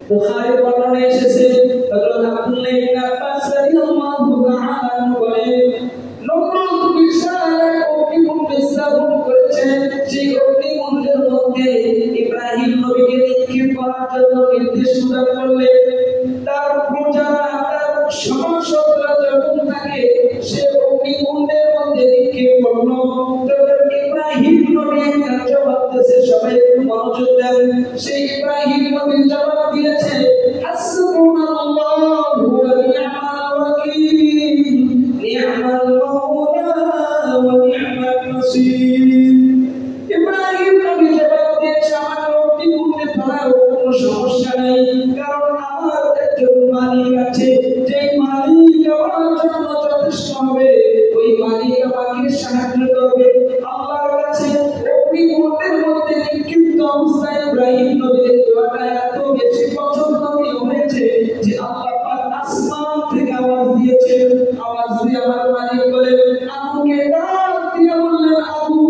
বুখারী বর্ণনায় এসেছে হযরত আব্দুল্লাহ ইবনে আব্বাস রাদিয়াল্লাহু তাআলা বলেন নমরুদ বিশাল অগ্নিকুণ্ড স্থাপন করেছেন। সেই অগ্নিকুণ্ডের মধ্যে ইব্রাহিম নবীকে নিক্ষেপ করার জন্য নির্দেশ প্রদান করলেন। তার প্রজারা তার সমসতরা যখন তাকে সে অগ্নিকুণ্ডের মধ্যে নিক্ষেপ করলো, তখন ইব্রাহিম নবী একটা জবাব দিয়েছে। সবাই একটু মনোযোগ দেন। সেই ইব্রাহিম নবী জবাব দিয়েছে, হাসবুনাল্লাহু ওয়া নি'মাল ওয়াকিল, নি'মাল মাওলা ওয়া নি'মাল নাসীর। ইব্রাহিম নবী জবাব দিয়েছে, আমার অগ্নিকুণ্ডে ফেলার কোনো সমস্যা নাই, কারণ আমার একজন মালিক আছে, যে মালিক আমার জন্য যথেষ্ট হবে। ওই মালিক আমাকে সাহায্য করবে। আল্লাহর কাছে অগ্নিকুণ্ডের মধ্যে নিক্ষিপ্ত অবস্থায় ইব্রাহিম নবীর দোয়াটা এত বেশি পছন্দ হয়েছে যে আল্লাহ পাক আসমান থেকে আওয়াজ দিয়েছেন। আওয়াজ দিয়ে আমার মালিক বলেন, আগুনকে ডাক দিয়ে বললেন, আগুন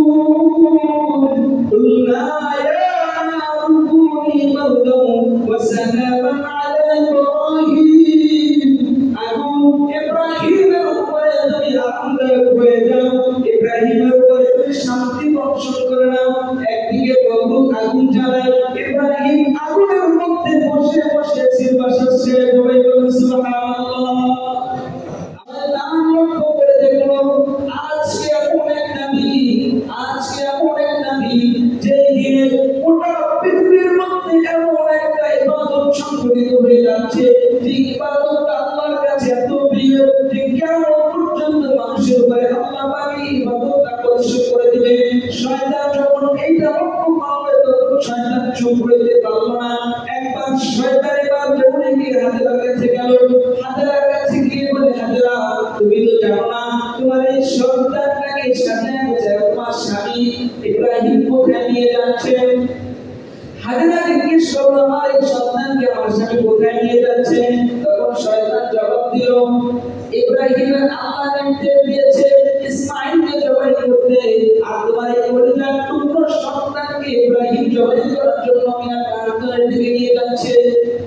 কুল্লা ইয়া নারু কুনি বারদান ওয়া সালামান আলা ইব্রাহিম। আগুন ইব্রাহিমের উপরে তুমি আরামদায়ক হয়ে যাও, ইব্রাহিমের উপরে তুমি শান্তি বর্ষণ করে নাও। একদিকে প্রভু আগুন জ্বালায়, ইব্রাহিম আগুনের মধ্যে বসে বসে সিলবাসার ছেড়ে ডুবে গেল। সুবহানাল্লাহ। আমরা নাম লক্ষ্য করে দেখলো, আজকে এমন এক নবী, আজকে এমন এক নবী যে দিনে গোটা পৃথিবীর মধ্যে এমন একটা ইবাদত সংঘটিত হয়ে যাচ্ছে, যে ইবাদতটা আল্লাহর কাছে এত প্রিয় যে কিয়ামত পর্যন্ত মানুষের উপরে আল্লাহ পাক এই ইবাদতটা পরিশোধ করে দিবে। শয়তান যখন এইটা লক্ষ্য করবে, তখন শয়তান চুপ করতে পারলো না। একবার শয়তান এবার দৌড়ে গিয়ে হাজেরার কাছে গেল। হাজেরার কাছে গিয়ে বলে, হাজেরা, তুমি তো জানো না তোমার এই সন্তানটাকে সাজায় গোছায় তোমার স্বামী ইব্রাহিম কোথায় নিয়ে যাচ্ছেন? হাজেরা জিজ্ঞেস করলো, আমার এই সন্তানকে আমার স্বামী কোথায় নিয়ে যাচ্ছেন? তখন শয়তান জবাব দিল, ইব্রাহিমের আল্লাহ নির্দেশ দিয়েছে ইসমাঈলকে জবাই করতে, আর তোমার এই পরিবার টুকরো সন্তানকে ইব্রাহিম জবাই করার জন্য মিনার প্রান্তরের দিকে নিয়ে যাচ্ছে।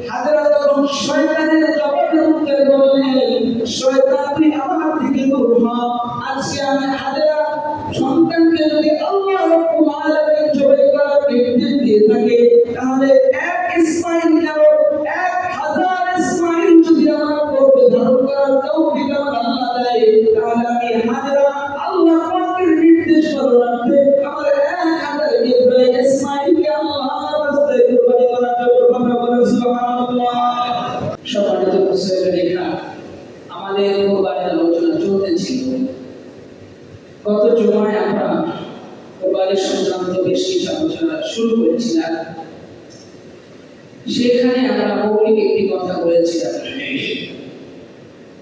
হাজেরা তখন শয়তানের জবাবের উত্তর বললেন, শয়তান তুই আমার থেকে দূর হ। আজকে আমি হাজেরা সন্তানকে যদি আল্লাহ রাব্বুল আলামিন জবাই করার নির্দেশ দিয়ে থাকে, তাহলে এক ইসমাঈল কেন 1000 ইসমাঈল যদি আমার গর্ভে ধারণ করার তৌফিক আমার আল্লাহ দেয়, তাহলে আমি হাজেরা আল্লাহ পাকের নির্দেশ পালনার্থে আমার 1000 ইব্রাহিম ইসমাঈলকে আল্লাহর রাস্তায় কুরবানি করার জন্য কথা বলেন। সুবহানাল্লাহ। সম্মানিত মুসলিমরা, আমাদের কুরবানির আলোচনা চলতেছিল। গত জুমায় আমরা কুরবানির সংক্রান্ত বেশ কিছু আলোচনা শুরু করেছিলাম। সেখানে আমরা মৌলিক একটি কথা বলেছিলাম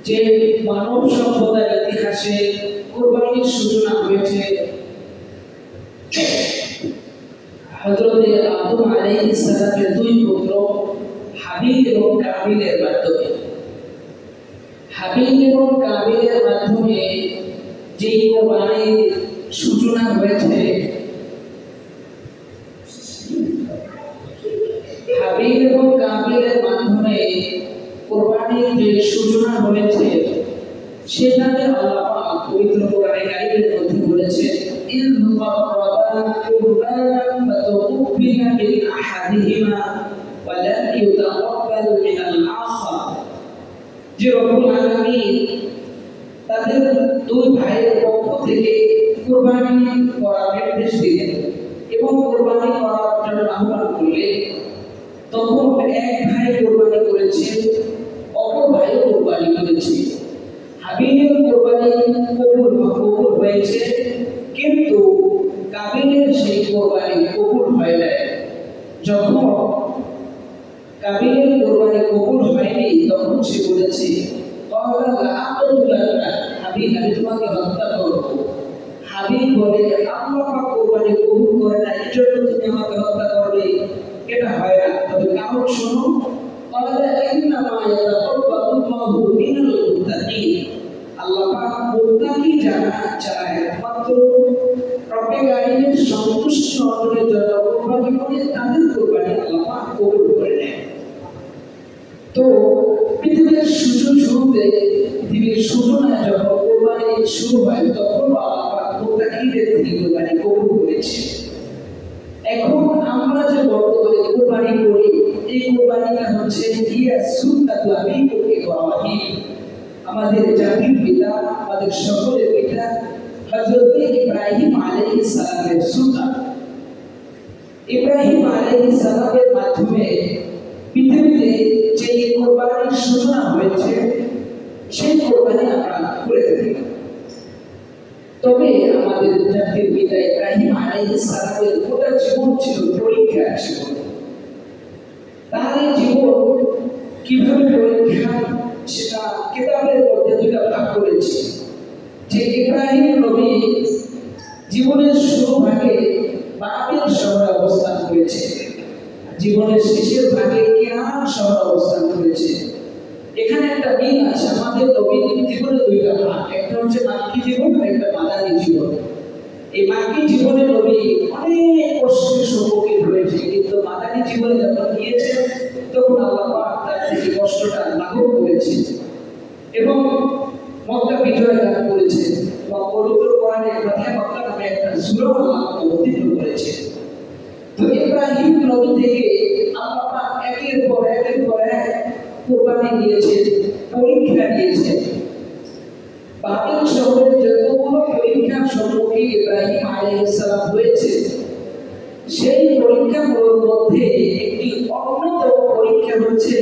যে মানব সভ্যতার ইতিহাসে কুরবানির সূচনা হয়েছে হযরতে আদম আলাইহিস সালামের দুই পুত্র হাবিল এবং কাবিলের মাধ্যমে। হাবিল এবং কাবিলের মাধ্যমে যে কুরবানির সূচনা হয়েছে, হাবিল এবং কাবিলের মাধ্যমে কুরবানির যে সূচনা হয়েছে, সেটাকে আল্লাহ পাক পবিত্র কোরআনে কারীমের মধ্যে বলেছেন, ইয ফাররাবা কুরবানান ফাতুবিয়া মিন আহাদিহিমা ওয়া লাম ইউতাকাব্বাল মিনাল আখার। যে রব্বুল আলামিন তাদের দুই ভাইয়ের পক্ষ থেকে কুরবানি করার নির্দেশ দিলেন এবং কুরবানি করার জন্য আহ্বান করলেন। তখন এক ভাই কুরবানি করেছে, অপর ভাইও কুরবানি করেছে। হাবিলের কুরবানি কবুল হয়েছে, কিন্তু কাবিলের সেই কুরবানি কবুল হয় নাই। যখন কাবিলের কুরবানি কবুল হয়নি, তখন সে বলেছে, হাবিল, আমি তোমাকে হত্যা করব। হাবিল বলে, আল্লাহ পাক কুরবানি কবুল করে না, এই জন্য তুমি আমাকে হত্যা করবে, এটা হয় না। তবে কারণ শোনো, আল্লাহ পাক মুত্তাকি যারা চায় মাত্র রব্বে কারীমের সন্তুষ্টি অর্জনের জন্য কুরবানি করে, তাদের কুরবানি আল্লাহ পাক কবুল করে নেয়। তো পৃথিবীর শুরুতে পৃথিবীর সূচনায় যখন কোরবানি শুরু হয় তখন আল্লাহ মুত্তাকিদের থেকে কোরবানি কবুল করেছে। এখন আমরা যে বর্তমানে কোরবানি করি এই কোরবানিটা হচ্ছে ইয়া সুন্নাতুল আবিকুম ইব্রাহিম, আমাদের জাতির পিতা, আমাদের সকলের পিতা হযরত ইব্রাহিম আলাইহিস সালামের সুন্নাত। ইব্রাহিম আলাইহিস সালামের মাধ্যমে পৃথিবীতে যে কোরবানির সূচনা হয়েছে সেই কোরবানি আমরা করে থাকি। তবে আমাদের জাতির পিতা ইব্রাহিম আলাইহিস সালামের গোটা জীবন ছিল পরীক্ষার জীবন। তার এই জীবন কিভাবে পরীক্ষা সেটা কিতাবের মধ্যে দুইটা ভাগ করেছে। যে ইব্রাহিম নবী জীবনের শুরু ভাগে বাবিল শহরে অবস্থান করেছে, জীবনের শেষের ভাগে কেনান শহরে অবস্থান করেছে। এখানে একটা মিল আছে, আমাদের নবীর জীবনে দুইটা ভাগ, একটা হচ্ছে মাক্কি জীবন আর একটা মাদানী জীবন। এই মাক্কি জীবনে নবী অনেক কষ্টের সম্মুখীন হয়েছে, কিন্তু মাদানী জীবনে যখন গিয়েছে তখন আল্লাহ পাক তার থেকে কষ্টটা লাঘব করেছে এবং মক্কা বিজয় দান করেছে এবং পবিত্র কোরআনের মধ্যে মক্কা নামে একটা সূরা আল্লাহ অবতীর্ণ করেছে। তো ইব্রাহিম নবী থেকে আল্লাহ পাক একের পর এক কোরবানি দিয়েছে, পরীক্ষা দিয়েছে। বাবিল শহরের যতগুলো পরীক্ষার সম্মুখীন ইব্রাহিম আলাইহিস সালাম হয়েছে সেই পরীক্ষাগুলোর মধ্যে একটি অন্যতম পরীক্ষা হচ্ছে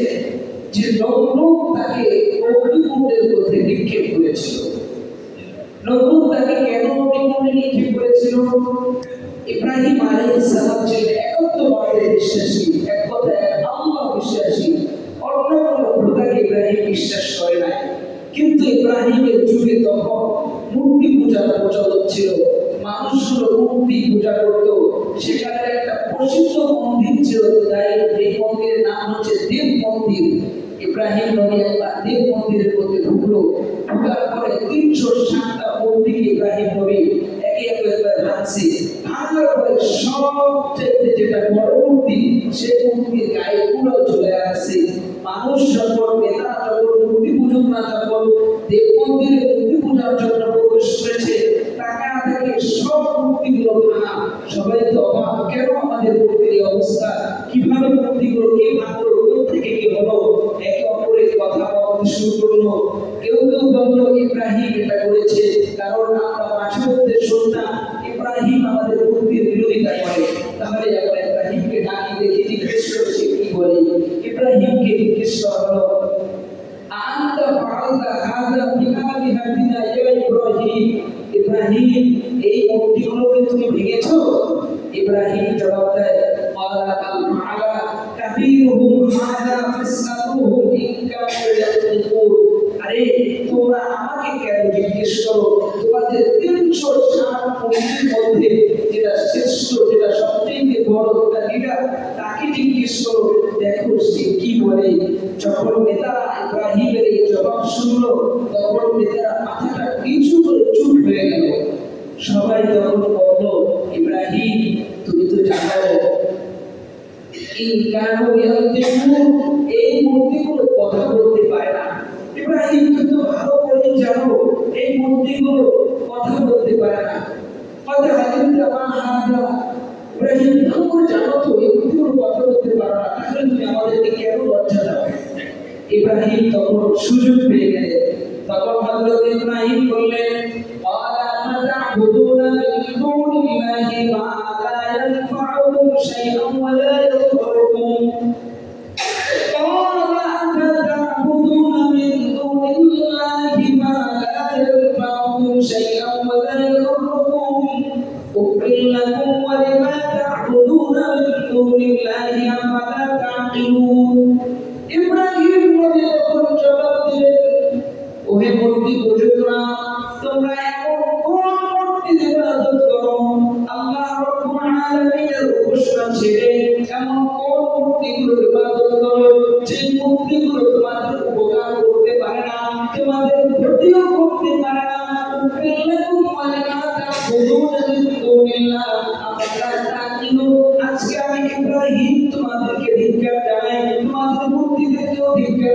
যে নমরুদ তাকে অগ্নিকুণ্ডের মধ্যে নিক্ষেপ করেছিল। নমরুদ তাকে কেন অগ্নিকুণ্ডে নিক্ষেপ করেছিল? ইব্রাহিম আলাইহিস সালাম ছিলেন একত্ববাদে বিশ্বাসী, এক কথায় আল্লাহ বিশ্বাসী, অন্য কোনো খোদাকে ইব্রাহিম বিশ্বাস করে নাই। কিন্তু ইব্রাহিমের যুগে তখন মূর্তি পূজার প্রচলন ছিল, মানুষগুলো মূর্তি পূজা করত। সেখানে একটা প্রসিদ্ধ মন্দির ছিল, তাই এই মন্দিরের নাম হচ্ছে দেব মন্দির। ইব্রাহিম নবী একবার দেব মন্দিরের মধ্যে ঢুকলো, ঢোকার পরে 307টা মূর্তিকে ইব্রাহিম নবী একে একে ভাঙছে। ভাঙার পরে সবচেয়ে যেটা বড় মূর্তি সেই মূর্তির গায়ে পুরো চলে আসছে। মানুষ যখন নেতা যখন মূর্তি পূজক না যখন দেব মন্দিরে মূর্তি পূজার জন্য প্রবেশ করেছে, টাকা থেকে সব মূর্তিগুলো ভাঙা। সবাই তো অবাক, কেন আমাদের মূর্তির এই অবস্থা, কিভাবে মূর্তিগুলো কে ভাঙলো, কোথা থেকে কি হলো? একে অপরের কথা বলতে শুরু করলো। কেউ কেউ বলল ইব্রাহিম এটা করেছে কারণ আমরা মাঝে মধ্যে শুনতাম ইব্রাহিম আমাদের মূর্তির বিরোধিতা করে। তাহলে আমরা ইব্রাহিমকে ডাকি দেখি জিজ্ঞেস করেছে কি বলে। ইব্রাহিমকে জিজ্ঞেস করা হলো আনতা ফাআলতা হাযা বিআলিহাতিনা ইয়া ইব্রাহিম, ইব্রাহিম এই মূর্তিগুলোকে তুমি ভেঙেছো? ইব্রাহিম জবাব দেয় ক্বালা বাল ফাআলা কাবীরুহুম হাযা ফাসআলুহুম ইন কানু ইয়ানতিকুন। আরে তোমরা আমাকে কেন জিজ্ঞেস করো? তোমাদের 360 মূর্তির মধ্যে যেটা শ্রেষ্ঠ, যেটা সবচেয়ে বড়, যেটা লিডার, তাকে জিজ্ঞেস করো, দেখো সে কি বলে। যখন নেতারা ইব্রাহিমের এই জবাব শুনলো তখন নেতারা মাথাটা নিচু করে চুপ হয়ে গেল। সবাই তখন বলল ইব্রাহিম তুমি তো জানো এই মূর্তিগুলো কথা বলতে পারে না। ইব্রাহিম তুমি তো ভালো করে জানো এই মূর্তিগুলো কথা বলতে পারে না। কথা হাদিসটা মা হাদা, ইব্রাহিম ভালো করে জানো তো এই মূর্তিগুলো কথা বলতে পারে না, তাহলে তুমি আমাদেরকে কেন লজ্জা দাও? ইব্রাহিম তখন সুযোগ পেয়ে গেলেন। তখন হযরত ইব্রাহিম বললেন ক্বালা মাতা'বুদুনা মিন দুনিল্লাহি মা লা ইয়ানফা'ুকুম শাইআন ওয়া লা ইয়াদুররুকুম। ক্বালা আতা'বুদুনা মিন দুনিল্লাহি মা লা ইয়ানফা'ুকুম শাইআন ওয়া লা ইয়াদুররুকুম উফিল লাকুম ওয়া লিমা তা'বুদুনা মিন দুনিল্লাহি আফালা তা'কিলুন। ইব্রাহিম নবী তখন জবাব দিলেন ওহে মূর্তি পূজকরা, তোমরা এমন কোন মূর্তির ইবাদত করো? আল্লাহ রাব্বুল আলামিনের ঘোষণা ছেড়ে এমন কোন মূর্তিগুলোর ইবাদত করো যে মূর্তিগুলো তোমাদের উপকার করতে পারে না, তোমাদের ক্ষতিও করতে পারে না। আজকে আমি ইব্রাহিম তোমাদেরকে ধিক্কার জানাই, তোমাদের মূর্তিদেরকেও ধিক্কার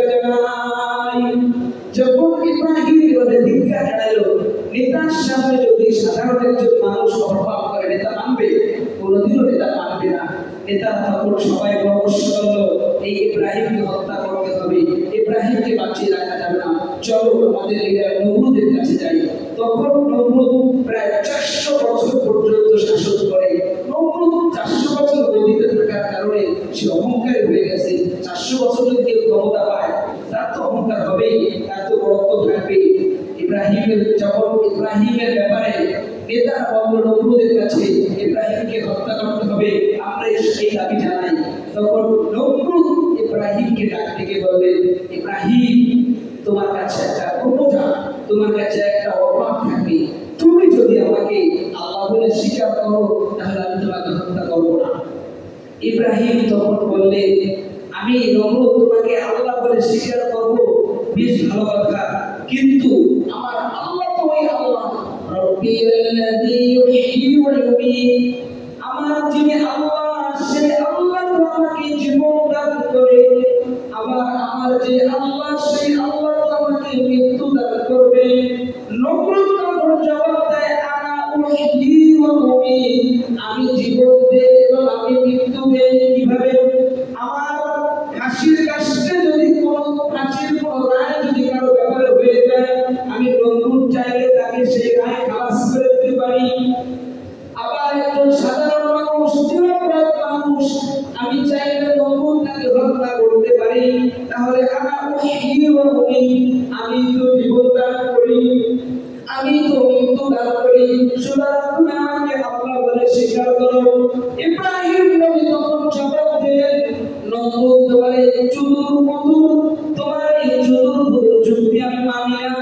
তখন সবাই পরামর্শ করলো এই ইব্রাহিমকে হত্যা করতে হবে, ইব্রাহিমকে বাঁচিয়ে রাখা যাবে না, চলো আমাদের লিডার নমরুদের কাছে যাই। তখন নমরুদ প্রায় 400 বছর পর্যন্ত শাসন করে। নমরুদ 400 বছর গদিতে থাকার কারণে সে অহংকারী হয়ে গেছে। 400 বছর যদি কেউ ক্ষমতা পায় তার তো অহংকার হবেই, তার তো বড়ত্ব থাকবেই। ইব্রাহিমের ব্যাপারে নেতারা বলল নমরুদের কাছে ইব্রাহিমকে হত্যা করতে হবে, আমরা সেই দাবি জানাই। তখন নমরুদ ইব্রাহিমকে ডাক ডেকে বললেন, ইব্রাহিম, তোমার কাছে একটা প্রপোজাল, তোমার কাছে একটা অফার থাকবে, তুমি যদি আমাকে আল্লাহ বলে স্বীকার করো তাহলে আমি তোমাকে হত্যা করবো না। ইব্রাহিম তখন বললেন, আমি নমরুদ তোমাকে আল্লাহ বলে স্বীকার করবো, বেশ ভালো কথা, কিন্তু আমার আল্লাহ তো ওই আল্লাহ রব্বিয়াল্লাযী ইউহয়ী ওয়া ইউমীত, আমার যিনি আল্লাহ সেই আল্লাহ তো আমাকে জীবন দান করে, আবার আমার যে আল্লাহ সেই আল্লাহ তো আমাকে মৃত্যু দান করবে। নমরুদ তখন জবাব দেয়, আনা উহয়ী ওয়া উমীত, আমি জীবন দেই এবং আমি মৃত্যু দেই। কিভাবে? আমার হাসির কাছে যদি কোনো ফাঁসির কোনো রায় যদি কারো ব্যাপারে হয়ে যায়, আমি নমরুদ চাইলে তাকে সেই রায় খালাস করে দিতে পারি। আবার একজন সাধারণ মানুষ, নিরপরাধ মানুষ, আমি চাইলে নমরুদ তাকে হত্যা করতে পারি। তাহলে আনা উহয়ী ওয়া উমীত, আমি তো জীবন দান করি, আমি তো মৃত্যু দান করি, সুতরাং তুমি আমাকে আল্লাহ বলে স্বীকার করো। ইব্রাহিম নবী তখন জবাব দিলেন, নমরুদ বলে, চুদুর মধুর, তোমার এই চুদুর যুক্তি আমি মানি না,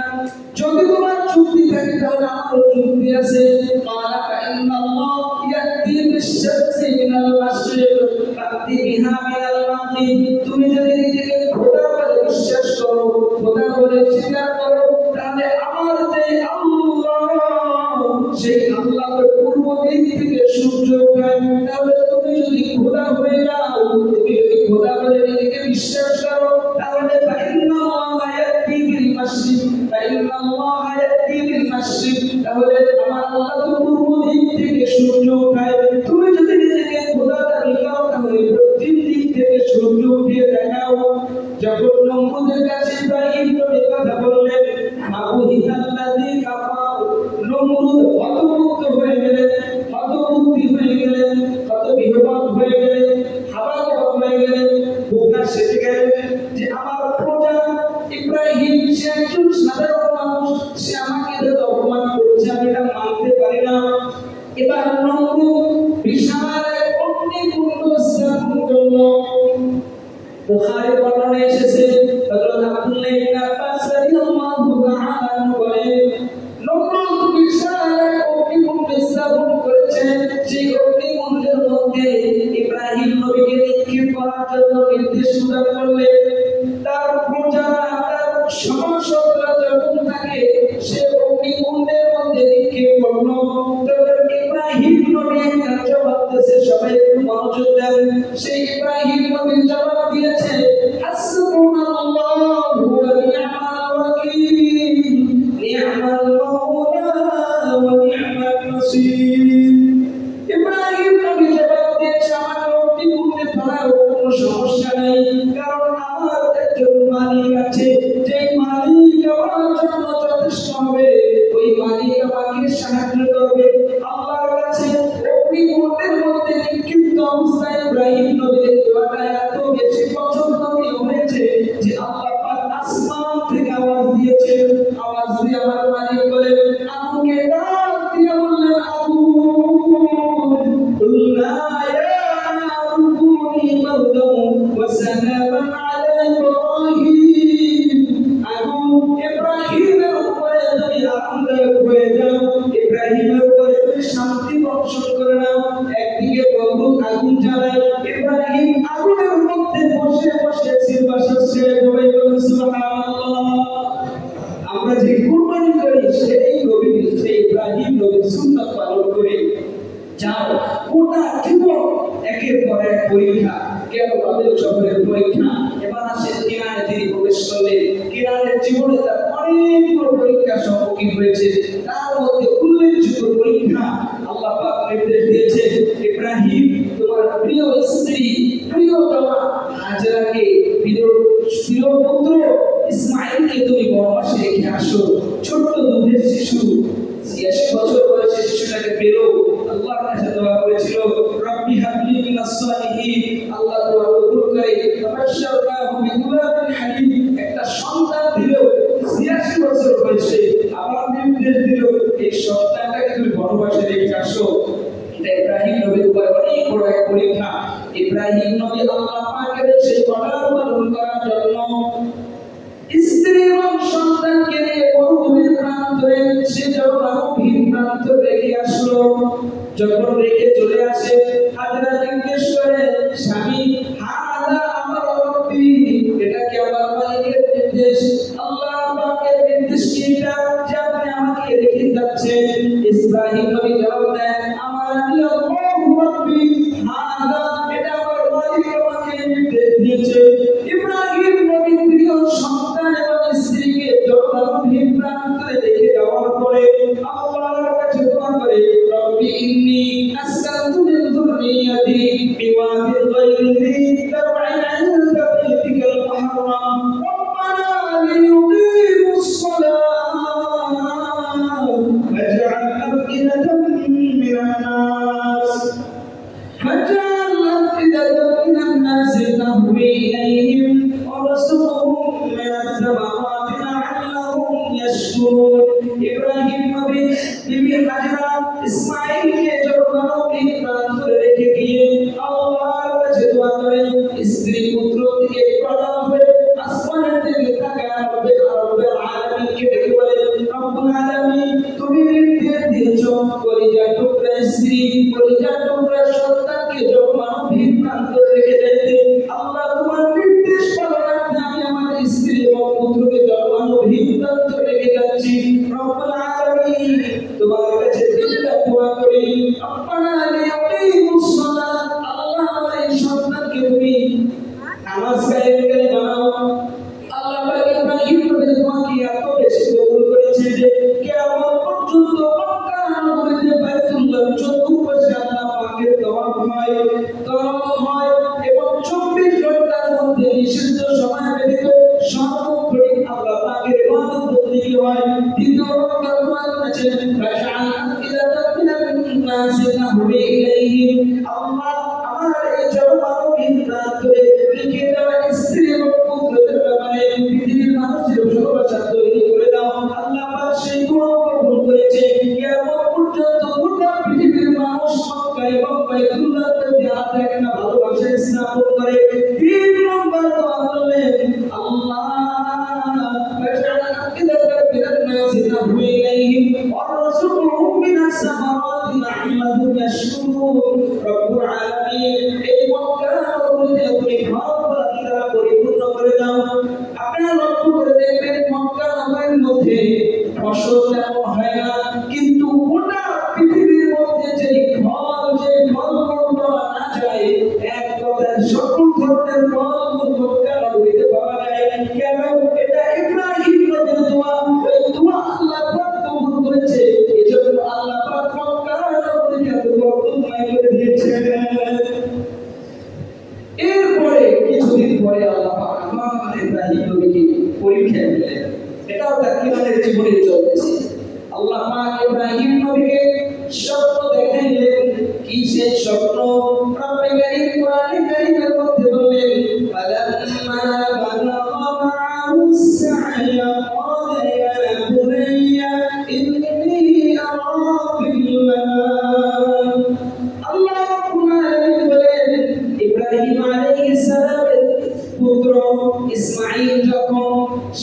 যদি তোমার যুক্তি থাকে তাহলে আমারও যুক্তি আছে। ক্বালা ফাইন্নাল্লাহ ইয়াতি বিশ-শামসি মিনাল মাশরিক ফাতি বিহা মিনাল মাগরিব, তুমি যদি নিজেকে খোদা বলে বিশ্বাস করো, খোদা বলে স্বীকার করো, তাহলে আমার যে আল্লাহ সেই আল্লাহ পূর্ব দিক থেকে সূর্য উঠায়, তাহলে তুমি যদি খোদা হয়ে যাও, তুমি যদি খোদা বলে নিজেকে বিশ্বাস করো, তাহলে ফাইন্নাল্লাহ ইয়াতি বিল মাশরিক, ফাইন্নাল্লাহ ইয়াতি বিল মাশরিক, তাহলে আমার আল্লাহ তো পূর্ব দিক থেকে সূর্য উঠায়। তুমি যদি নিজেকে খোদা দাবি করো তাহলে পশ্চিম দিক থেকে সূর্য উঠিয়ে দেখাও। যখন নমরুদের কাছে ইব্রাহিম নবী কথা বললেন, আবুহিতাল্লাযী কাফার, নমরুদ হতবুদ্ধ হয়ে গেলেন, হতবুদ্ধি হয়ে গেলেন, হতবিহ্বল হয়ে গেলেন, হাবাগোবা হয়ে গেলেন, বোকা সেজে গেলেন যে আমার প্রজা ইব্রাহিম সে একজন সাধারণ মানুষ, সে আমাকে এত অপমান করছে, আমি এটা মানতে পারি না। এবার নমরুদ বিশাল এক অগ্নিকুণ্ড স্থাপন করলো। বুখারী বর্ণনায় এসেছে, হযরত আব্দুল্লাহ ইবনে আব্বাস রাদিয়াল্লাহু তাআলা বলেন, নমরুদ বিশাল এক অগ্নিকুণ্ড স্থাপন করেছে, সেই অগ্নিকুণ্ডের মধ্যে ইব্রাহিম নবীকে নিক্ষেপ করার জন্য নির্দেশ প্রদান করলেন। তার প্রজারা, তার সমাজরা যখন তাকে সে অগ্নিকুণ্ডের মধ্যে নিক্ষেপ করলো, তখন ইব্রাহিম নবী একটা জবাব দিয়েছে, সবাই একটু মনোযোগ দেন। সেই ইব্রাহিম নবী জবাব দিয়েছে, হাসবুনাল্লাহু ওয়া নি'মাল ওয়াকিল, নি'মাল মাওলা ওয়া নি'মান নাসীর। ইব্রাহিম নবী জবাব দিয়েছে, আমার অগ্নিকুণ্ডে পড়ার কোনো সমস্যা নাই, কারণ আমার একজন মালিক আছে, যে মালিক আমার জন্য যথেষ্ট হবে, ওই মালিক আমাকে সাহায্য করবে। আল্লাহর কাছে অগ্নিকুণ্ডের মধ্যে নিক্ষিপ্ত অবস্থায় ইব্রাহিম নবীর দোয়াটা এত বেশি পছন্দ হয়েছে যে আল্লাহ পাক আসমান থেকে আওয়াজ দিয়েছে। আওয়াজ দিয়ে আমার মালিক বলে, আগুনকে ডাক দিয়ে বললেন, আগুন, কুল্লা ইয়া নারু কুনি বারদান ওয়া সালামান আলা ইব্রাহিম, আগুন ইব্রাহিমের উপরে তুমি আরামদায়ক হয়ে যাও, ইব্রাহিমের উপরে তুমি শান্তি বর্ষণ করে নাও। একদিকে নমরুদ আগুন জ্বালায়, ইব্রাহিম আগুনের মধ্যে বসে বসে সিরবাসাচ্ছে, সবাই বলেন সুবহানাল্লাহ। আমরা যে কুরবানি করি সেই নবী, সেই ইব্রাহিম নবীর সুন্নাত পালন করে যাও। গোটা জীবন একের পর এক পরীক্ষা, কেন বাবেল শহরের পরীক্ষা। এবার আসেন কিরানে, তিনি প্রবেশ করলেন। কিরানের জীবনে তার অনেকগুলো পরীক্ষার সম্মুখীন হয়েছে, তার মধ্যে উল্লেখযোগ্য পরীক্ষা আল্লাহ পাক নির্দেশ দিয়েছে, ইব্রাহিম তোমার প্রিয় স্ত্রী প্রিয় পুত্র ইসমাঈলকে তুমি বনবাসে রেখে আসো। ছোট্ট দুধের শিশু ৮৬ বছর বয়সে শিশুটাকে পেল, আল্লাহর কাছে দোয়া করেছিল, রব্বি হাবলি মিনাস সালিহিন, আল্লাহ দোয়া কবুল করে তাবাশশারনাহু বিগুলামিন হালিম, একটা সন্তান দিল ৮৬ বছর বয়সে, আবার নির্দেশ দিল এই সন্তানটাকে তুমি বনবাসে রেখে আসো। এটা ইব্রাহিম নবীর উপর অনেক বড় এক পরীক্ষা। ইব্রাহিম নবী আল্লাহ পাকের সেই অর্ডার পালন করার জন্য স্ত্রী এবং সন্তানকে নিয়ে মরুভূমির প্রান্তরে সে জনবহুল প্রান্ত রেখে আসলো। যখন রেখে চলে আসে, হাজরা জিজ্ঞেস করে স্বামী, হাদা আমার রব্বি, এটা কি আমার মালিকের নির্দেশ? আল্লাহ পাকের নির্দেশ কি এটা যে আপনি আমাকে রেখে যাচ্ছেন? ইব্রাহিম নবী জবাব দেন, আমার আল্লাহু রব্বি, হাদা এটা আমার মালিক আমাকে নির্দেশ দিয়েছে। ইব্রাহিম নবী প্রিয় সন্তান এবং স্ত্রীকে জনবহুল প্রান্তরে রেখে যাওয়ার পরে আল্লাহর কাছে দোয়া করে, রব্বি ইন্নী আসকানতু মিন যুররিয়্যাতি বিওয়াদিন গায়রি যী যার'ইন 'ইনদা বাইতিকাল মুহাররাম রব্বানা লিয়ুকিমুস সালাহ ফাজ'আল আফ'idatan মিনান নাস تهوي إليهم وارزقهم من الثمرات لعلهم يشكرون। ইব্রাহিম নবী বিবি হাজরা ইসমাঈলকে জনবহুল প্রান্তরে রেখে গিয়ে আল্লাহর কাছে দোয়া করে, স্ত্রী পুত্র থেকে প্রণাম করে আসমানের দিকে তাকায় রব্বুল আলামিনকে ডেকে বলে, রব্বুল আলামিন তুমি নির্দেশ দিয়েছো কলিজার টুকরা স্ত্রী, কলিজার টুকরা সন্তানকে জনবহুল প্রান্তরে রেখে যেতে। আল্লাহ তোমার নির্দেশ পালনার্থে আমি আমার স্ত্রী এবং পুত্রকে জনবহুল প্রান্তরে রেখে যাচ্ছি। রব্বুল আলামিন তোমার কাছে দোয়া করি, রব্বানা লিয়ুকিমুস সালাহ, আল্লাহ আমার এই সন্তানকে তুমি নামাজ কায়েমকারী বানাও। আল্লাহ পাক ইব্রাহিম নবীর দোয়াকে এত বেশি কবুল করেছে যে কিয়ামত পর্যন্ত মক্কা নগরীতে বাইতুল্লাহ চতুর্পাশে আল্লাহ পাকের তওয়াফ হয় এবং ২৪ ঘন্টার মধ্যে নিষিদ্ধ সময় ব্যতীত সর্বক্ষণ আল্লাহ পাকের ইবাদত বন্দেগী হয়। দ্বিতীয় রকম দোয়া আছে, ফাজআল আফ'idatan মিনান নাসি তাহওয়ি ইলাইহিম, আল্লাহ আমার এই জনবহুল প্রান্তরে রেখে দেওয়া স্ত্রী এবং পুত্রদের ব্যাপারে পৃথিবীর মানুষের ভালোবাসা তৈরি করে দাও। আল্লাহ পাক সেই দোয়া কবুল করেছে। কিয়ামত পর্যন্ত গোটা পৃথিবীর মানুষ মক্কা এবং বাইতুল্লাহতে হাত একটা ভালোবাসা স্থাপন করে। ৩ নম্বর দোয়া করলেন, আল্লাহ ফাজআল আফ'idatan মিনান নাসি তাহওয়ি ইলাইহিম ওয়ারযুকহুম মিনাস সামারাতি লা'আল্লাহুম ইয়াশকুরুন। রব্বুল আলামিন এই মক্কা নগরীতে তুমি ঘরবাড়ি দ্বারা পরিপূর্ণ করে দাও। আপনারা লক্ষ্য করে দেখবেন মক্কা নগরীর মধ্যে ফসল তেমন হয় না, কিন্তু গোটা পৃথিবীর মধ্যে যে ফল পাওয়া না যায়, এক কথায় সকল ধরনের ফল মক্কা নগরীতে পাওয়া যায়। কেন? এটা ইব্রাহিম নবীর দোয়া, এই দোয়া আল্লাহ পাক কবুল করেছে। এজন্য আল্লাহ পাক মক্কা নগরীকে এত বরকতময় করে দিয়েছেন। এরপরে কিছুদিন পরে আল্লাহ পাক আমার ইব্রাহিম নবীকে পরীক্ষা দিলেন। এটাও তার কিরানের জীবনে চলছে। আল্লাহ পাক ইব্রাহিম নবীকে স্বপ্ন দেখাইলেন। কি সেই স্বপ্ন? রব্বে কারীম কোরআনে কারীমের মধ্যে বলেন, ফালাম্মা বালাগা মা'আহুস সা'য়া ক্বালা ইয়া বুনাইয়া ইন্নী আরা ফিল মানাম। আল্লাহ রাব্বুল আলামিন বলেন, ইব্রাহিম আলাইহিস সালামের পুত্র ইসমাঈল যখন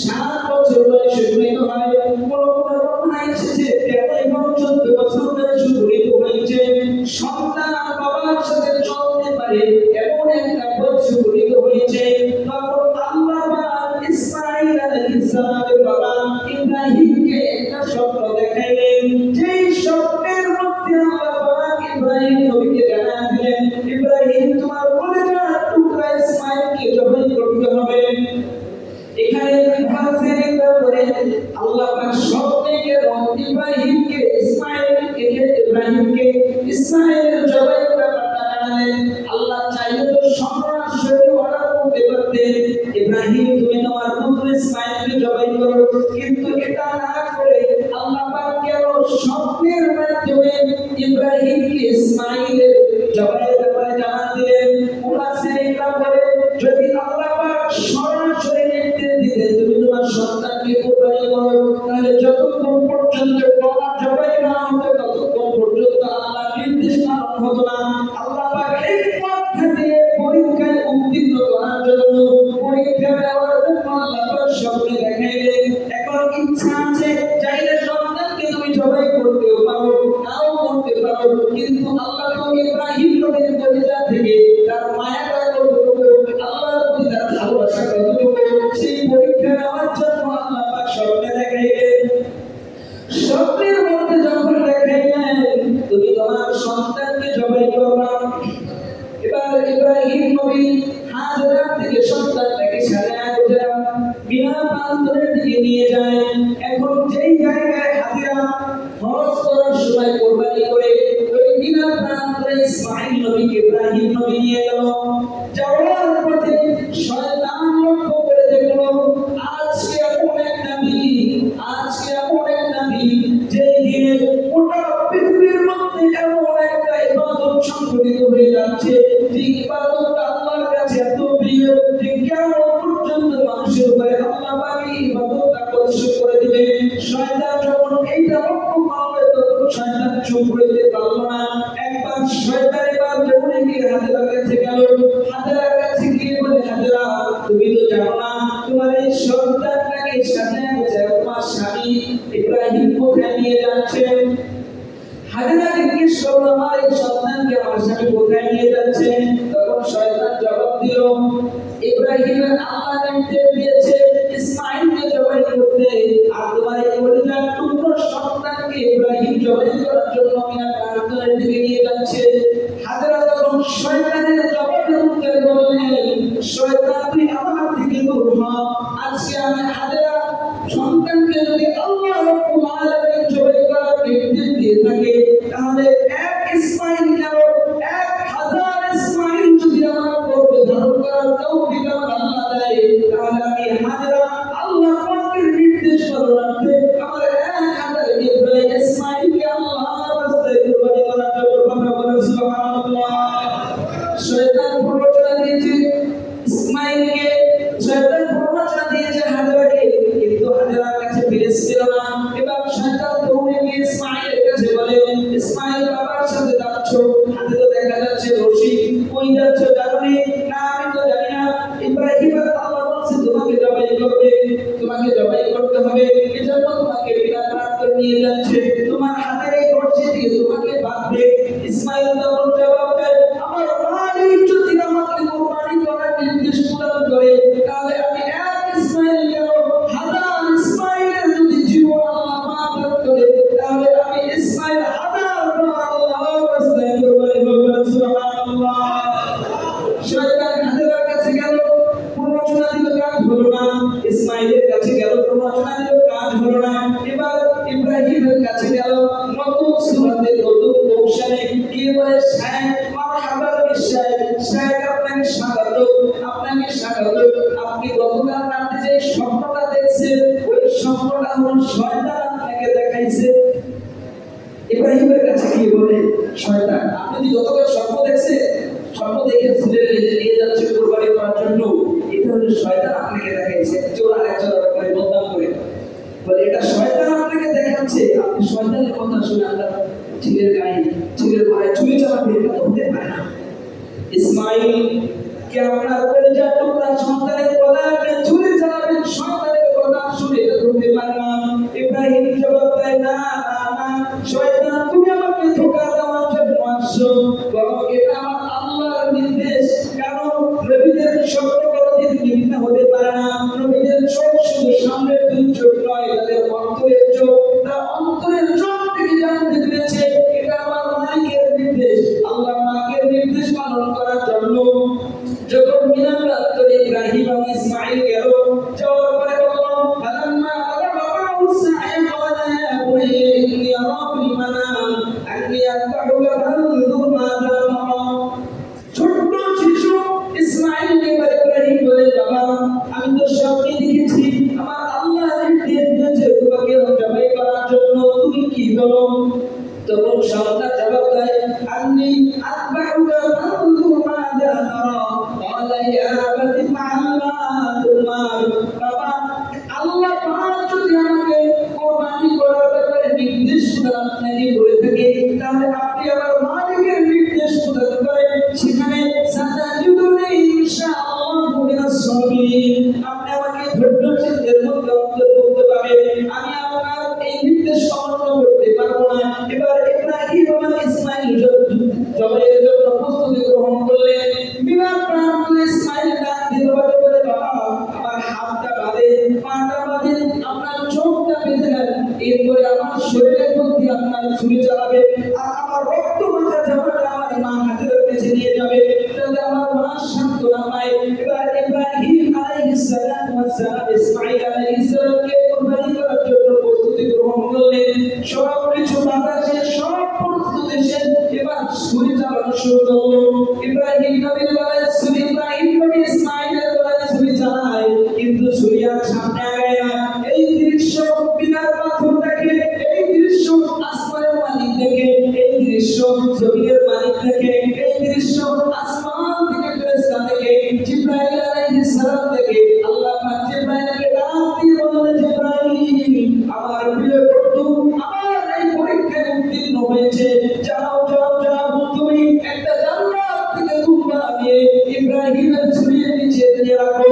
৭ বছর বয়সে উপনীত হয়, বর্ণনায় এসেছে ১৩ এবং ১৪ বছর বয়সে উপনীত হয়েছে। সন্তান বাবার সাথে চলতে পারে এমন একটা বয়সে উপনীত হয়েছে। তখন আল্লাহ পাক ইসমাঈল আলাইহিস সালামের বাবা ইব্রাহিমকে একটা স্বপ্ন দেখাইলেন। যেই স্বপ্নের মধ্যে আল্লাহ পাক ইব্রাহিম নবীকে জানান দিলেন, ইব্রাহিম তোমার কলিজার টুকরা ইসমাঈলকে জবাই করতে হবে। এখানে মুফাসসিরিনরা বলেন আল্লাহ পাক স্বপ্নে ইব্রাহিমকে ইসমাঈলের জবাইয়ের ব্যাপারটা জানালেন। আল্লাহ চাইলে তো সরাসরি অর্ডার করতে পারতেন, ইব্রাহিম ইব্রাহিম তুমি তোমার পুত্র ইসমাঈলকে জবাই করো, কিন্তু এটা না করে আল্লাহ পাক কেন স্বপ্নের মাধ্যমে ইব্রাহিমকে ইসমাঈলের জবাইয়ের ব্যাপারে জানান দিলেন? মুফাসসিরিনরা বলে যদি আল্লাহ পাক সরাসরি নির্দেশ দিতেন তুমি তোমার সন্তানকে কুরবানি করো, তাহলে যতক্ষণ পর্যন্ত তোমার জবাই না হতো ততক্ষণ পর্যন্ত আল্লাহ নির্দেশ পালন হতো না। আল্লাহ পাক হিকমত দিয়ে পরীক্ষায় উত্তীর্ণ করার জন্য পরীক্ষা দেওয়ার জন্য আল্লাহ পাক স্বপ্নে দেখাইলেন। এখন ইচ্ছা আছে চাইলে সন্তানকে তুমি জবাই করতেও পারো, নাও করতে পারো, কিন্তু আল্লাহ তো ইব্রাহিম নবীর কলিজা থেকে তার মায়াটা কতটুকু, আল্লাহর প্রতি তার ভালোবাসা কতটুকু, সেই পরীক্ষা নেওয়ার জন্য আল্লাহ পাক স্বপ্নে দেখাইলেন। স্বপ্নের মধ্যে যখন দেখাইলেন তুমি তোমার সন্তানকে জবাই করবা, এবার ইব্রাহিম নবী হাজরা থেকে সন্তানটাকে সাজায় গোজা বিনা প্রান্তরের দিকে নিয়ে যায়। এখন যেই জায়গায় হাজরা হজ করার সময় কোরবানি করে ওই বিনা প্রান্তরে ইসমাঈল নবীকে ইব্রাহিম নবী নিয়ে গেল। যাওয়ার পথে শয়তান লক্ষ্য করে দেখলো আজকে এমন এক নবী, আজকে এমন এক নবী যেই দিনে গোটা পৃথিবীর মধ্যে এমন একটা ইবাদত সংঘটিত হয়ে যাচ্ছে, যে ইবাদতটা আল্লাহর কাছে এত প্রিয় যে কিয়ামত পর্যন্ত মানুষের উপরে আল্লাহ পাক এই ইবাদতটা পরিশোধ করে দিবে। শয়তান যখন এইটা লক্ষ্য করবে তখন শয়তান চুপ করতে পারলো না। একবার শয়তান এবার দৌড়ে গিয়ে হাজরার কাছে গেল। হাজরার কাছে গিয়ে বলে, হাজরা তুমি তো জানো না তোমার এই সন্তানটাকে সাজায় গোছায় তোমার স্বামী ইব্রাহিম কোথায় নিয়ে যাচ্ছেন? হাজরা জিজ্ঞেস করলো আমার এই সন্তানকে আমার স্বামী কোথায় নিয়ে যাচ্ছে? তখন শয়তান জবাব দিল ইব্রাহিমের আল্লাহ নির্দেশ দিয়েছে ইসমাঈলকে জবাই করতে, আর তোমার এই কলিজার টুকরো সন্তানকে ইব্রাহিম জবাই করার জন্য মিনা প্রান্তরের দিকে নিয়ে যাচ্ছে। হাজরা তখন শয়তানের জবাবের উত্তরে বললেন, শয়তান তুই আমার থেকে দূর হ, আজকে আমি হাজরা সন্তানকে যদি আল্লাহ রাব্বুল আলামিন জবাই করার নির্দেশ দিয়ে থাকে তাহলে এক ইসমাঈল কেন 1000 ইসমাঈল যদি আমার গর্ভে ধারণ করার তৌফিক আমার আল্লাহ দেয় তাহলে আমি হাজরা আল্লাহ পাকের নির্দেশ পালনার্থে আমার 1000 ইব্রাহিম ইসমাঈলকে আল্লাহর রাস্তায় কুরবানি করার জন্য কথা বলেন সুবহানাল্লাহ। শয়তান প্ররোচনা দিয়েছে ইসমাঈলকে, শয়তান প্ররোচনা দিয়েছে হাজরাকে, কিন্তু হাজরার কাছে ফিরেস ছিল না। এবার শয়তান দৌড়ে গিয়ে ইসমাঈলের কাছে বলে, ইসমাঈল বাবার সাথে যাচ্ছ, হাতে তো দেখা যাচ্ছে রশি, কই যাচ্ছ জানি না? আমি তো জানি না। ইব্রাহিম আল্লাহ বলছে তোমাকে জবাই করবে, তোমাকে জবাই করতে হবে, এজন্য তোমাকে বিনা প্রান্তরে নিয়ে যাচ্ছে, তোমার হাতের এই রশি দিয়ে তোমাকে বাঁধবে। ইসমাঈল তখন জবাব দেয় আমার মালিক যদি আমাকে কুরবানি করার নির্দেশ প্রদান করে তাহলে আমি এক ইসমাঈল কেন 1000 ইসমাঈলের যদি জীবন আল্লাহ মাফ করে তাহলে আমি ইসমাঈল 1000 আল্লাহর রাস্তায় কুরবানি করব। সুবহানাল্লাহ। শয়তান হাজরার কাছে গেল, প্ররোচনা দিল, কাজ হলো না। ইসমাঈলের কাছে গেল, প্ররোচনা দিল, কাজ হলো না। এবার ইব্রাহিমের কাছে গেল, নতুন সূরাতে নতুন কৌশলে গিয়ে বলে শায়েখ মারহাবা বিশ শায়েখ, শায়েখ আপনাকে স্বাগত, আপনাকে স্বাগত। আপনি গতকাল রাতে যে স্বপ্নটা দেখছেন ওই স্বপ্নটা হলো শয়তান আপনাকে দেখাইছে। ইব্রাহিমের কাছে গিয়ে বলে শয়তান আপনি কি গতকাল স্বপ্ন দেখছেন? স্বপ্ন দেখে ফুলে নিয়ে যাচ্ছে কুরবানি করার জন্য, এটা হলো শয়তান আপনাকে দেখাইছে। চোর আরেকজন ব্যাপারে বদনাম করে বলে এটা শয়তান আপনাকে দেখাচ্ছে। আপনি শয়তানের কথা শুনে আপনার ছেলের গায়ে ছেলের পায়ে ছুরি চালাবে, এটা তো হতে পারে না। ইসমাঈল কে আপনার কলিজার টুকরা সন্তানের কথা আপনি ছুরি চালাবেন, শয়তানের কথা শুনে এটা হতে পারে না। ইব্রাহিম জবাব দেয় না না শয়তান তুমি আমাকে ধোঁকা দেওয়ার জন্য আসছো, বরং এটা আমার আল্লাহর নির্দেশ। কারণ নবীদের স্বপ্ন কোনোদিন মিথ্যা হতে পারে না। নবীদের চোখ শুধু সামনের দুই চোখ নয়, তাদের অন্তরের চোখ, তারা অন্তরের চোখ থেকে জানতে পেরেছে এটা আমার মালিকের নির্দেশ। আল্লাহ পাকের নির্দেশ পালন করার জন্য যখন মিনা প্রান্তরে ইব্রাহিম এবং ইসমাঈল গেল, যাওয়ার পরে বলল ফালাম্মা বালাগা উসাইয়া ক্বালা ইয়া বুনাইয়া ইন্নী আরা ফিল মানাম আন্নী আযবাহুকা ফানজুর মাযা তারা। ছোট্ট শিশু ইসমাঈল ইব্রাহিম বলে বাবা আমি তো ধৈর্যশীলদের মধ্যে অন্তর্ভুক্ত পাবে। আমি আপনার এই নির্দেশ অমান্য করতে পারবো না। এবার ইব্রাহিম এবং ইসমাঈল জবাইয়ের জন্য প্রস্তুতি গ্রহণ করলেন। বিরাট প্রাণ ইসমাঈল ডাক দিয়ে বলে, বাবা আমার হাতটা বাঁধে, পাটা বাঁধে, আপনার চোখটা বেঁধে দেন, এরপরে আমার শরীরের মধ্যে আপনার ছুরি চালাবে আর আমার রক্ত মাখা জামাটা আমার মা হাতের কাছে নিয়ে যাবে, তাহলে আমার মা সান্ত্বনা পায়। এবার ইব্রাহিম আলাইহিস সালাম ওয়া সালাম ইসমাঈল আলাইহিস সালামকে কুরবানি করার জন্য প্রস্তুতি গ্রহণ করলেন। সব কিছু বাঁধা শেষ, সব প্রস্তুতি শেষ, এবার ছুরি চালানো শুরু করলো। ইব্রাহিম নবীর বেলায় ছুরি, ইব্রাহিম নবী ইসমাঈলের বেলায় ছুরি চালায়, কিন্তু ছুরি আর সামনে আগায় না। এই দৃশ্য বিরাট পাথর দেখে, এই দৃশ্য আসমানের মালিক দেখে, এই দৃশ্য জমিনের মালিক দেখে, এই দৃশ্য আসমান থেকে ফেরেশতা দেখে, জিবরাইল আলাইহিস সালাম দেখে। আল্লাহ পাক জিবরাইলকে ডাক দিয়ে বললেন, জিবরাইল আমার প্রিয় বন্ধু আমার এই পরীক্ষায় উত্তীর্ণ হয়েছে, যাও যাও যাও, তুমি একটা জান্নাত থেকে দুম্বা নিয়ে ইব্রাহিমের ছুরির নিচে দিয়ে রাখো।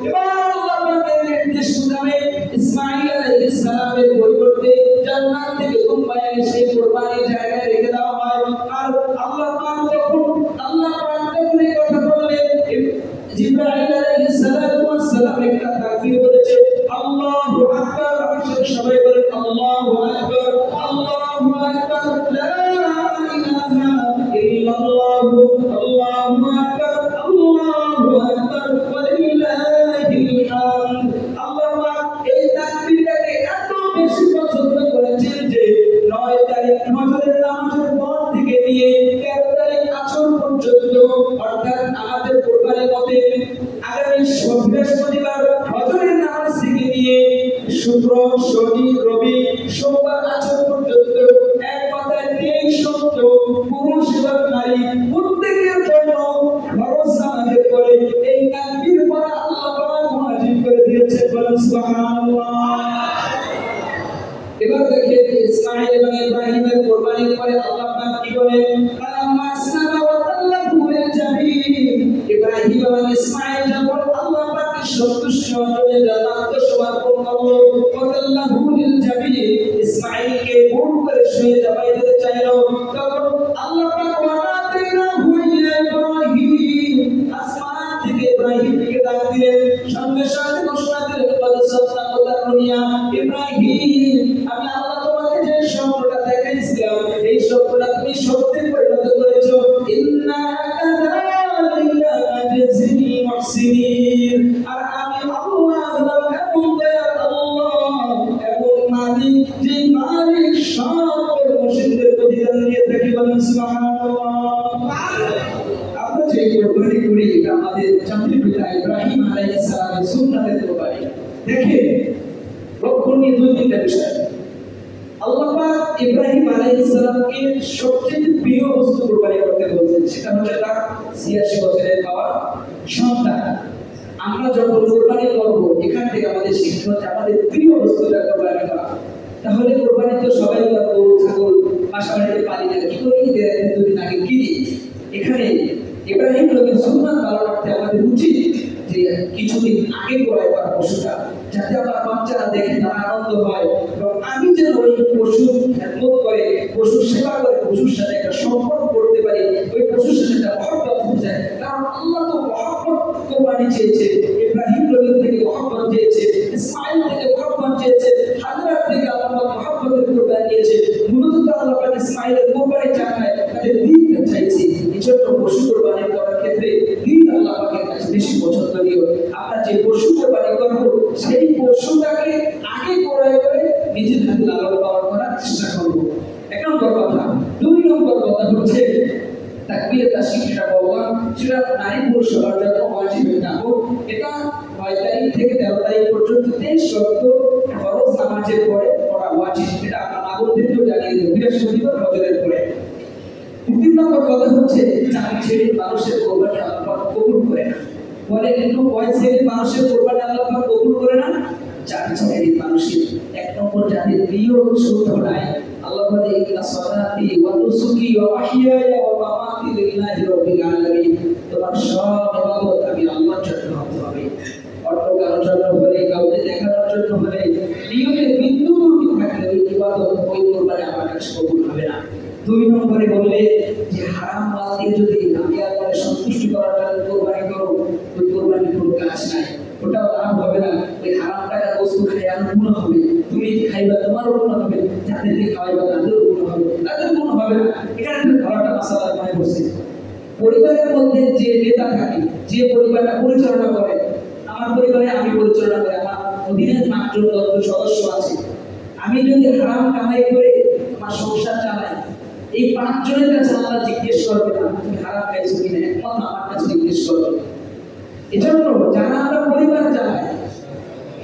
এবার আল্লাহ পাকের নির্দেশ শুনে ইসমাঈল আলাইহিস সালামের পরিবর্তে জান্নাত থেকে দুম্বা এনে সেই কুরবানির জায়গায় রেখে দেওয়া হয়। আর আল্লাহ পাক যখন এই কথা বললেন, জিবরাইল আলাইহিস সালাম একটা তাকবীর বলেছে, আল্লাহু আকবার। আমাদের সবাই বলেন আল্লাহু আকবার, আল্লাহু আকবার, লা ইলাহা ইল্লাল্লাহু, আল্লাহু আকবার, আল্লাহু আকবার, ওয়া লিল্লাহিল হামদ। আল্লাহ পাক এই তাকবীরটাকে এত বেশি পছন্দ করেছেন যে 9 তারিখ ফজরের নামাজের পর থেকে নিয়ে 13 তারিখ আসর পর্যন্ত, অর্থাৎ আমাদের কোরবানির মতে আগামী বৃহস্পতিবার ফজরের নামাজ থেকে নিয়ে শুক্র, শনি, রবি, সোমবার আসর পর্যন্ত এক কথায় 23 সপ্তাহ পুরুষ এবং নারী প্রত্যেকের জন্য ফরজ নামাজের পরে এই তাকবীর পড়া আল্লাহ পাক ওয়াজিব করে দিয়েছেন। বলেন সুবহানাল্লাহ। এবার দেখেন ইসমাঈল এবং ইব্রাহিমের কুরবানির পরে আল্লাহ পাক কি বলেন, ফালাম্মা আসলামা ওয়া তাল্লাহু লিল জাবিন। ইব্রাহিম এবং ইসমাঈল যখন আল্লাহ পাকের সন্তুষ্ট হয়ে জান্নাত সমর্পণ করলো, ওয়া তাল্লাহু লিল জাবিন, ইসমাঈলকে বুক করে শুয়ে জবাই দিতে চাইলো, তখন আল্লাহ পাক ওয়ানাতাইনাহু ইলা ইব্রাহিম, আসমান থেকে ইব্রাহিমকে ডাক দিলেন, সঙ্গে সঙ্গে ঘোষণা দিলেন, কদ সাদাকা রুইয়া ইব্রাহিম, আমি আল্লাহ তোমাকে যে স্বপ্নটা দেখাইছিলাম এই স্বপ্নটা তুমি সত্যি পরিণত করেছো। ইন্না কাযালিকা নাজজিল মুহসিনিন, আর আমি আল্লাহ হলাম এমন দয়ার আল্লাহ, এমন মালিক যে মালিক সব মুশরিকদের প্রতিদান দিয়ে থাকে। বলেন সুবহানাল্লাহ। আমরা যে কুরবানি করি এটা আমাদের জাতির পিতা ইব্রাহিম আলাইহিস সালামের সুন্নাতের কুরবানি। দেখেন লক্ষণীয় দুই তিনটা বিষয়। আল্লাহ পাক ইব্রাহিম আলাইহিস সালামকে সবচেয়ে প্রিয় বস্তু কুরবানি করতে বলেছেন, সেটা হচ্ছে তার 86 বছরের পাওয়া সন্তান। আমরা যখন কুরবানি করব এখান থেকে আমাদের শিক্ষা হচ্ছে আমাদের প্রিয় বস্তুটা কুরবানি করা। তাহলে কুরবানি তো সবাই গরু ছাগল পাশাপাশি পালি না, কি করি দুদিন আগে কিনি। এখানে ইব্রাহিম নবীর সুন্নাত পালনার্থে আমাদের উচিত যে কিছুদিন আগে ক্রয় করা পশুটা, যাতে আমার বাচ্চারা দেখে তারা আনন্দ হয় এবং আমি যেন ওই পশুর খেদমত করে, পশুর সেবা করে, পশুর সাথে একটা সম্পর্ক করতে পারি, ওই পশুর সাথে একটা মহব্বত হয়ে যায়। কারণ আল্লাহ তো মহব্বত কোরবানি চেয়েছে, ইব্রাহিম নবীর থেকে মহব্বত চেয়েছে, ইসমাঈল থেকে মহব্বত চেয়েছে, হাজরাত থেকে আল্লাহ মহব্বতের কোরবানি নিয়েছে। মূলত তো আল্লাহ পাক ইসমাঈলের কোরবানি চান না, তাদের দিনটা চাইছে। এজন্য পশু কোরবানি করার ক্ষেত্রে দিন আল্লাহ পাকের কাছে বেশি পছন্দনীয়। আমরা যে পশু কোরবানি করব সেই পশুটাকে আগে ক্রয় করে নিজের হাতে লালন পালন করার চেষ্টা করব। এক নম্বর কথা। দুই নম্বর কথা হচ্ছে তাকবীরে তাশরীক, যেটা বললাম সেটা নারী পুরুষ সবার জন্য ওয়াজিব এটা। এটা 9 তারিখ থেকে 13 তারিখ পর্যন্ত 23 সপ্তাহ ফরজ নামাজের পরে পড়া ওয়াজিব। এটা আমরা আগন্তুকদেরকেও জানিয়ে দেব বৃহস্পতিবার ফজরের পরে। তিন নম্বর কথা হচ্ছে চার শ্রেণীর মানুষের কোরবানি আল্লাহ কবুল করে না। বলে কিন্তু কয় শ্রেণীর মানুষের কোরবানি আল্লাহ কবুল করে না? 4 শ্রেণীর মানুষের। এক নম্বর যাদের প্রিয় শুদ্ধ নাই, আল্লাহ বলে ইন্না সালাতি ওয়া নুসুকি ওয়া মাহইয়ায়া ওয়া মামাতি লিল্লাহি রাব্বিল আলামিন, তোমার সব ইবাদত আমি আল্লাহর জন্য করতে হবে, অন্য কারোর জন্য হলে কাছে কবুল হবে না। 2 নম্বরে বললে যে হারাম মাল দিয়ে যদি আমি আল্লাহকে সন্তুষ্ট করার জন্য কোরবানি করো, ওই কোরবানির কোনো কাজ নাই, ওটা লাভ হবে না। ওই হারাম টাকার বস্তু খেয়ে আর গুণ হবে, তুমি খাইবা তোমারও গুণ হবে, যাদেরকে খাওয়াইবা তাদেরও গুণ হবে, তাদের গুণ হবে না। এখানে ধরাটা মাসালা মনে করছে। পরিবারের মধ্যে যে নেতা থাকে, যে পরিবারটা পরিচালনা করে, আমার পরিবারে আমি পরিচালনা করি, আমার অধীনে মাত্র 10 সদস্য আছে, আমি যদি হারাম কামাই করে আমার সংসার চালাই, এই 5 জনের কাছে আল্লাহ জিজ্ঞেস করবে না তুমি হারাম খাইছো কিনা, একমাত্র আমার কাছে জিজ্ঞেস করবে। এজন্য যারা আমরা পরিবার চালাই,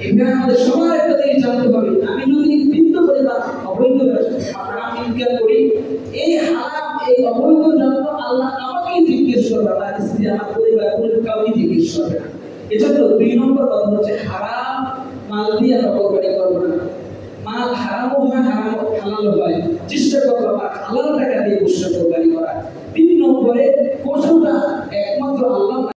এখানে আমাদের সবার একটা জিনিস জানতে হবে, আমি যদি বৃদ্ধ পরিবার অবৈধ হারাম ইনকাম করি, এই হারাম এই অবৈধ জন্য আল্লাহ আমাকেই জিজ্ঞেস করবে, আমার স্ত্রী আমার পরিবার কাউকে জিজ্ঞেস করবে না। এজন্য 2 নম্বর কথা হচ্ছে হারাম মাল দিয়ে আমরা কোরবানি করবো না। মাল হারামও হয়, হারাম হালাল হয়, চেষ্টা করবো আমার হালাল টাকা দিয়ে কোরবানি করা। 3 নম্বরে পশুটা একমাত্র আল্লাহ